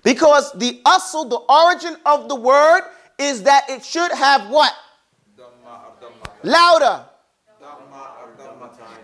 Because the asl, the origin of the word, is that it should have what? Louder.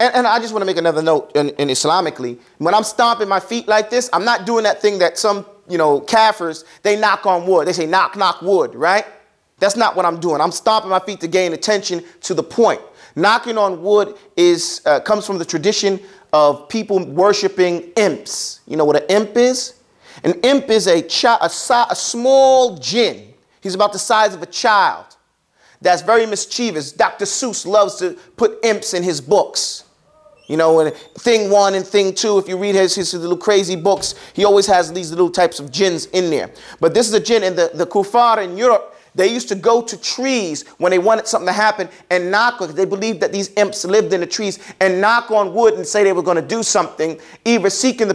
And I just want to make another note in Islamically. When I'm stomping my feet like this, I'm not doing that thing that some, kafirs, they knock on wood. They say knock, knock wood, right? That's not what I'm doing. I'm stomping my feet to gain attention to the point. Knocking on wood comes from the tradition of people worshiping imps. You know what an imp is? An imp is a small jinn. He's about the size of a child. That's very mischievous. Dr. Seuss loves to put imps in his books. And thing 1 and thing 2, if you read his little crazy books, he always has these little types of jinns in there. But this is a jinn, and the kuffar in Europe, they used to go to trees when they wanted something to happen and knock, because they believed that these imps lived in the trees, and knock on wood and say they were going to do something, either seeking the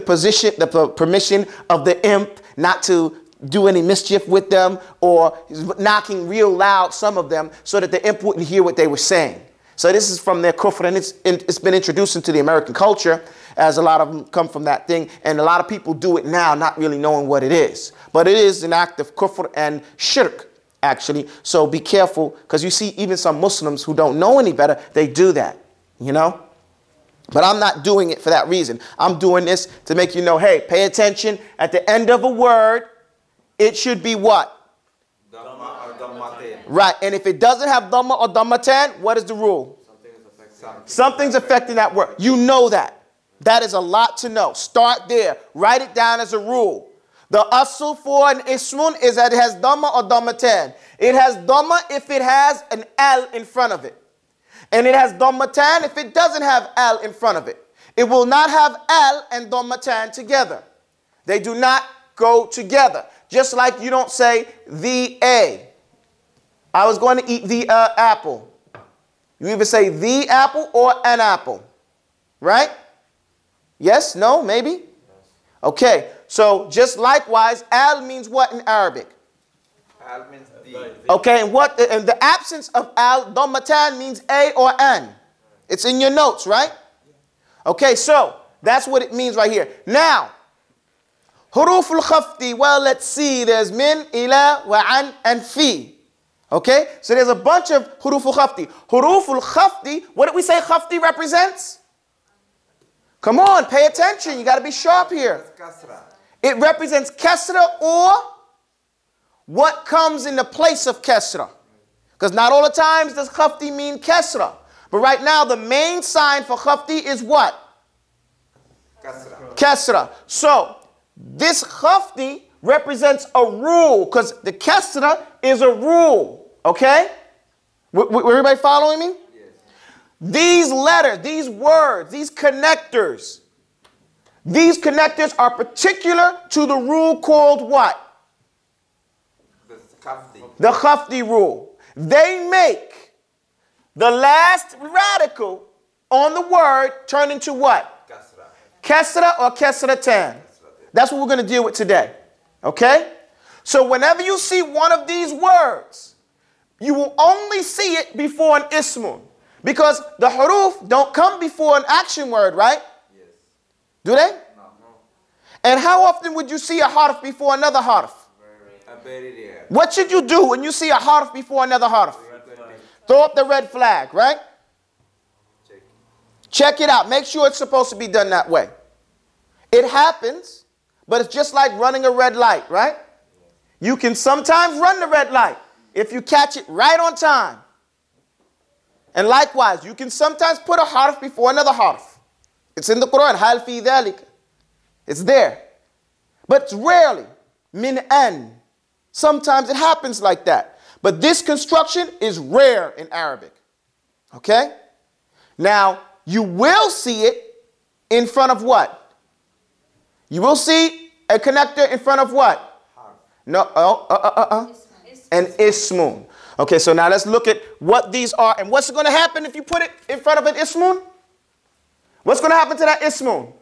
permission of the imp not to do any mischief with them, or knocking real loud, some of them, so that the imp wouldn't hear what they were saying. So this is from their kufr, and it's been introduced into the American culture, as a lot of them come from that thing, and a lot of people do it now not really knowing what it is. But it is an act of kufr and shirk, actually. So be careful, because you see even some Muslims who don't know any better, they do that, But I'm not doing it for that reason. I'm doing this to make you know, hey, pay attention. At the end of a word, it should be what? Dhamma or dhammatain. Right. And if it doesn't have dhamma or dhammatain, what is the rule? Something's affecting that word. You know that. That is a lot to know. Start there. Write it down as a rule. The asl for an ismun is that it has dhamma or dhammatain. It has dhamma if it has an al in front of it. And it has dhammatain if it doesn't have al in front of it. It will not have al and dhammatain together. They do not go together. Just like you don't say the a. I was going to eat the apple. You either say the apple or an apple. Right? Yes? No? Maybe? Yes. Okay. So just likewise, al means what in Arabic? Al means the. Okay. And the absence of al, dhammatan, means a or an. It's in your notes, right? Okay. So that's what it means right here. Now, huruf al-khafti, well, let's see. There's min, ila, wa an, and fi. Okay? So there's a bunch of huruf al-khafti. Huruf al-khafti, what did we say khafti represents? Come on, pay attention. You got to be sharp here. It represents kasra, or what comes in the place of kasra. Because not all the times does khafti mean kasra. But right now, the main sign for khafti is what? Kasra. Kasra. So, this khafti represents a rule, because the kasra is a rule, okay? Everybody following me? Yes. These letters, these words, these connectors are particular to the rule called what? The khafti. The khafti rule. They make the last radical on the word turn into what? Kasra. Kasra or kasratan. That's what we're going to deal with today. Okay? So whenever you see one of these words, you will only see it before an ismun. Because the huruf don't come before an action word, right? Yes. Do they? No. And how often would you see a harf before another harf? Very rare. What should you do when you see a harf before another harf? Throw up the red flag, right? Check it out. Make sure it's supposed to be done that way. It happens, but it's just like running a red light, right? You can sometimes run the red light if you catch it right on time. And likewise, you can sometimes put a harf before another harf. It's in the Quran. Hal fi dhalik. It's there. But it's rarely. Min an. Sometimes it happens like that. But this construction is rare in Arabic. Okay? Now, you will see it in front of what? You will see a connector in front of what? No, an ismun. Okay, so now let's look at what these are. And what's going to happen if you put it in front of an ismun? What's going to happen to that ismun?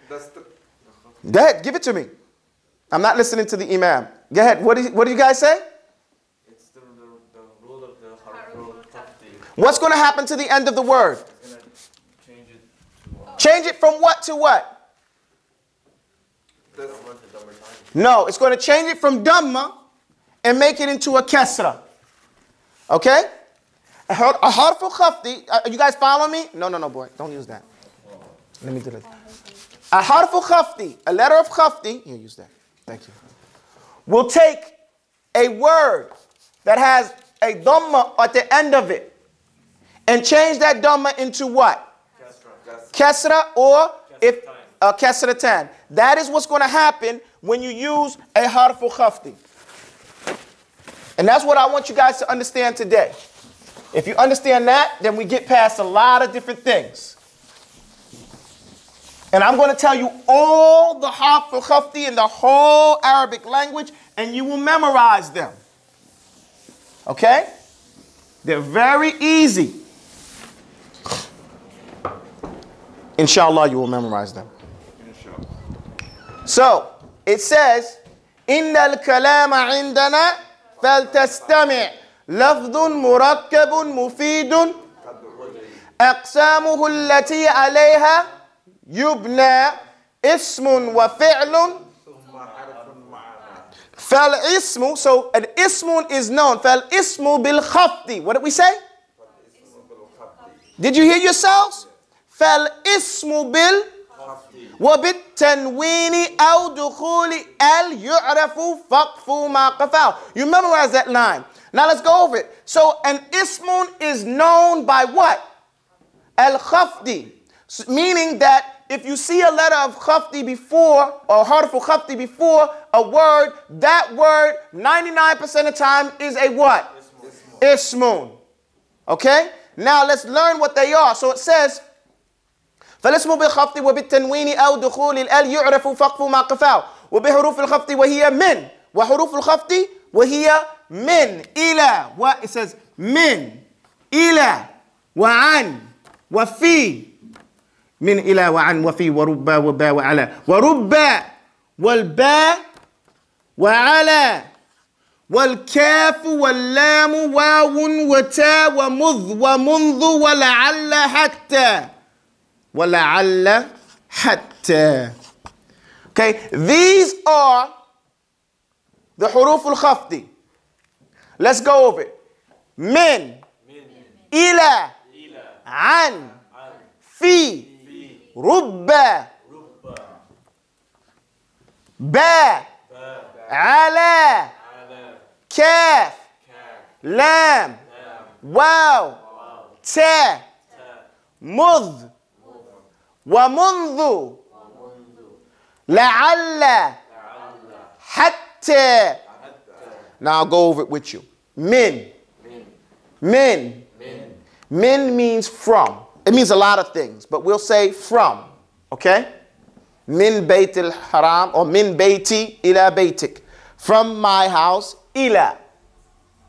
Go ahead, give it to me. I'm not listening to the imam. Go ahead. What do you guys say? It's the rule of the harf khafti. What's going to happen to the end of the word? It's going to change it to Change it from what to what? No, it's going to change it from Dhamma and make it into a Kesra. Okay? A harful khafdi. You guys follow me? No, boy. Don't use that. Let me do this. A harful khafdi, a letter of khafdi. Here, use that. Thank you. We'll take a word that has a Dhamma at the end of it and change that Dhamma into what? Kesra or if Kesratan. That is what's going to happen when you use a harful khafdi. And that's what I want you guys to understand today. If you understand that, then we get past a lot of different things. And I'm going to tell you all the harful khafdi in the whole Arabic language, and you will memorize them. Okay? They're very easy. Inshallah, you will memorize them. So, it says, إِنَّ الْكَلَامَ عِنْدَنَا فَلْتَسْتَمِعْ لَفْظٌ مُرَكَّبٌ مُفِيدٌ أَقْسَامُهُ الَّتِي عَلَيْهَا يُبْنَى اسم وفعل فالاسم. So an ismun is known. فالاسم بالخفض. What did we say? Did you hear yourselves? فالاسم بال وبالتنوين أو دخول ال يعرف فقف ما قفاه. You memorize that line. Now let's go over it. So an ismun is known by what? Al-khafdi. Meaning that if you see a letter of khafdi before, or harful khafdi before a word, that word 99% of the time is a what? Ismun. Okay? Now let's learn what they are. So it says, فالاسم بالخفض وبالتنوين أو دخول الأل يعرف فقف ما قفاه وبحروف الخفض وهي من وحروف الخفض وهي من إلى it says من إلى وعن وفي من إلى وعن وفي وربا وبا وعلى وربا والباء وعلى والكاف واللام واو وتاء ومذ ومنذ ولعل حتى ولعل حتى. Okay, these are the huruf al-khafdi. Let's go over it. Min, ila, an, fi, rubba, ba, ala, kaf, lam, waw, ta, mudh, ومنذ لعل حتى. Now I'll go over it with you. Min. Min means from. It means a lot of things, but we'll say from. Okay? Min bayt al-haram or min bayti ila baytik. From my house, ila.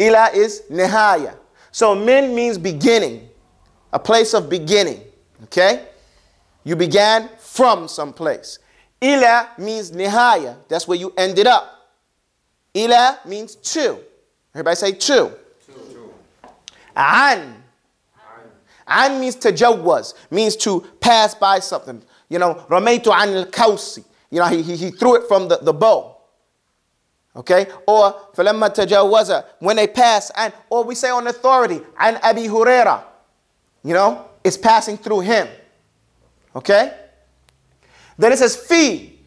Ila is nihaya. So min means beginning. A place of beginning. Okay? You began from some place. Ila means nihaya. That's where you ended up. Ila means to. Everybody say to. An. An means tajawwaz. Means to pass by something. You know, ramaytu an al-kawsi. You know, he threw it from the bow. Okay? Or falamma tajawwaza. When they pass. Or we say on authority. An Abi Huraira. You know, it's passing through him. Okay? Then it says fi.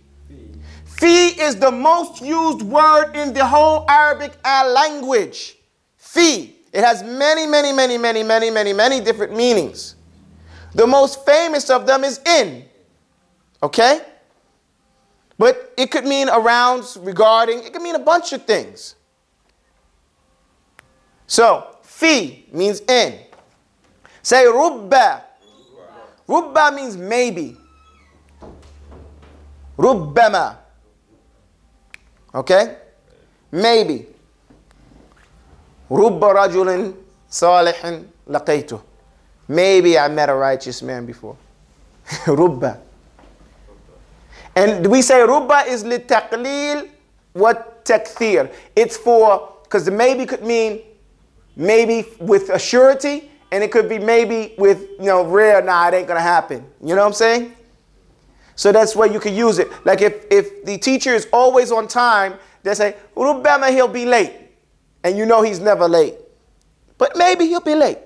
Fi is the most used word in the whole Arabic language. Fi. It has many different meanings. The most famous of them is in. Okay? But it could mean around, regarding. It could mean a bunch of things. So, fi means in. Say rubba. Rubba means maybe. Rubbama. Okay? Maybe. Rubba rajulin salihin laqaytuh. Maybe I met a righteous man before. Rubba. And we say rubba is litaqleel wa takthir. It's for, because the maybe could mean maybe with a surety. And it could be maybe with, rare, nah, it ain't going to happen. You know what I'm saying? So that's where you can use it. Like if the teacher is always on time, they say, Rubama, he'll be late. And you know he's never late. But maybe he'll be late.